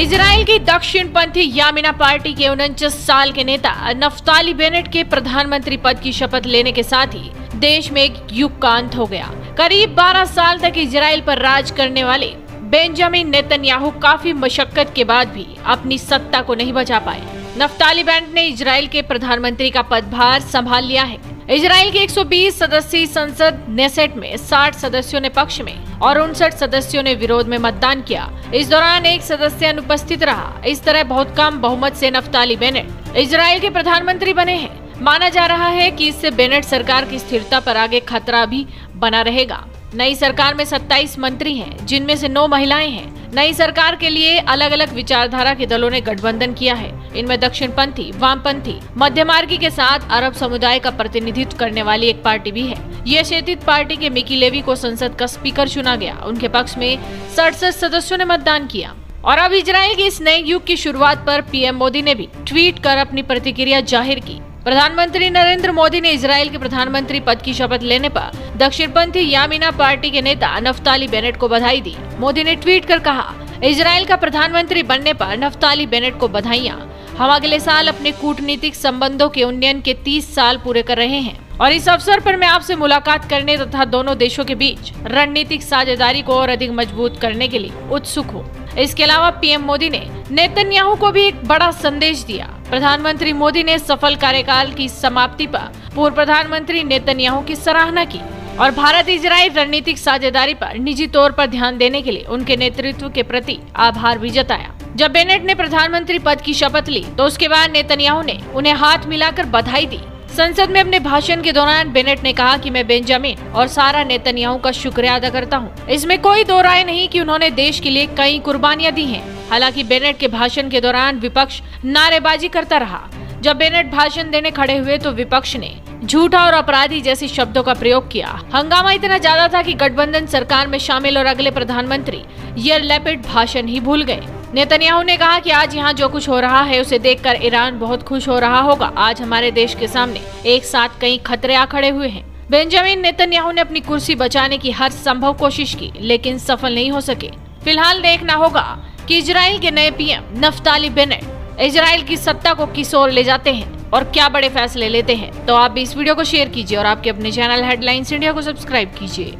Israel की दक्षिणपंथी यामीना party के 49 साल के नेता नफ्ताली बेनेट के प्रधानमंत्री पद की शपथ लेने के साथ ही देश में एक युग का अंत हो गया। करीब 12 साल तक इजराइल पर राज करने वाले बेंजामिन नेतन्याहू काफी मशक्कत के बाद भी अपनी सत्ता को नहीं बचा पाए। नफ्ताली बेनेट ने इजराइल के प्रधानमंत्री का पदभार संभाल लिया है। इजराइल की 120 सदस्यीय संसद नेसेट में 60 सदस्यों ने पक्ष में और 59 सदस्यों ने विरोध में मतदान किया। इस दौरान एक सदस्य अनुपस्थित रहा। इस तरह बहुत कम बहुमत से नफ्ताली बेनेट इजराइल के प्रधानमंत्री बने हैं। माना जा रहा है कि इससे बेनेट सरकार की स्थिरता पर आगे खतरा भी बना रहेगा। नई सरकार में 27 मंत्री हैं, जिनमें से 9 महिलाएं हैं। नई सरकार के लिए अलग अलग विचारधारा के दलों ने गठबंधन किया है। इनमें दक्षिणपंथी, वामपंथी, मध्यमार्गी के साथ अरब समुदाय का प्रतिनिधित्व करने वाली एक पार्टी भी है। ये शेतित पार्टी के मिकी लेवी को संसद का स्पीकर चुना गया। उनके पक्ष में 67 सदस्यों ने मतदान किया। और अब इजराइल के इस नए युग की शुरुआत पर पीएम मोदी ने भी ट्वीट कर अपनी प्रतिक्रिया जाहिर की। प्रधानमंत्री नरेंद्र मोदी ने इजराइल के प्रधानमंत्री पद की शपथ लेने पर दक्षिणपंथी यामीना पार्टी के नेता नफ्ताली बेनेट को बधाई दी। मोदी ने ट्वीट कर कहा, इजराइल का प्रधानमंत्री बनने पर नफ्ताली बेनेट को बधाइयां। हम अगले साल अपने कूटनीतिक संबंधों के उन्नयन के 30 साल पूरे कर रहे हैं और इस अवसर पर मैं आपसे मुलाकात करने तथा दोनों देशों के बीच रणनीतिक साझेदारी को और अधिक मजबूत करने के लिए उत्सुक हूँ। इसके अलावा पीएम मोदी ने नेतन्याहू को भी एक बड़ा संदेश दिया। प्रधानमंत्री मोदी ने सफल कार्यकाल की समाप्ति पर पूर्व प्रधानमंत्री नेतन्याहू की सराहना की और भारत इजराइल रणनीतिक साझेदारी पर निजी तौर पर ध्यान देने के लिए उनके नेतृत्व के प्रति आभार भी जताया। जब बेनेट ने प्रधानमंत्री पद की शपथ ली तो उसके बाद नेतन्याहू ने उन्हें हाथ मिलाकर बधाई दी। संसद में अपने भाषण के दौरान बेनेट ने कहा कि मैं बेंजामिन और सारा नेतन्याहू का शुक्रिया अदा करता हूं। इसमें कोई दो राय नहीं कि उन्होंने देश के लिए कई कुर्बानियां दी हैं। हालांकि बेनेट के भाषण के दौरान विपक्ष नारेबाजी करता रहा। जब बेनेट भाषण देने खड़े हुए तो विपक्ष ने झूठा और अपराधी जैसे शब्दों का प्रयोग किया। हंगामा इतना ज्यादा था कि गठबंधन सरकार में शामिल और अगले प्रधानमंत्री यार लैपिड भाषण ही भूल गए। नेतन्याहू ने कहा कि आज यहाँ जो कुछ हो रहा है उसे देखकर ईरान बहुत खुश हो रहा होगा। आज हमारे देश के सामने एक साथ कई खतरे आ खड़े हुए हैं। बेंजामिन नेतन्याहू ने अपनी कुर्सी बचाने की हर संभव कोशिश की, लेकिन सफल नहीं हो सके। फिलहाल देखना होगा कि इजराइल के नए पीएम नफ्ताली बेनेट इजराइल की सत्ता को किस ओर ले जाते हैं और क्या बड़े फैसले लेते हैं। तो आप भी इस वीडियो को शेयर कीजिए और आपके अपने चैनल हेडलाइंस इंडिया को सब्सक्राइब कीजिए।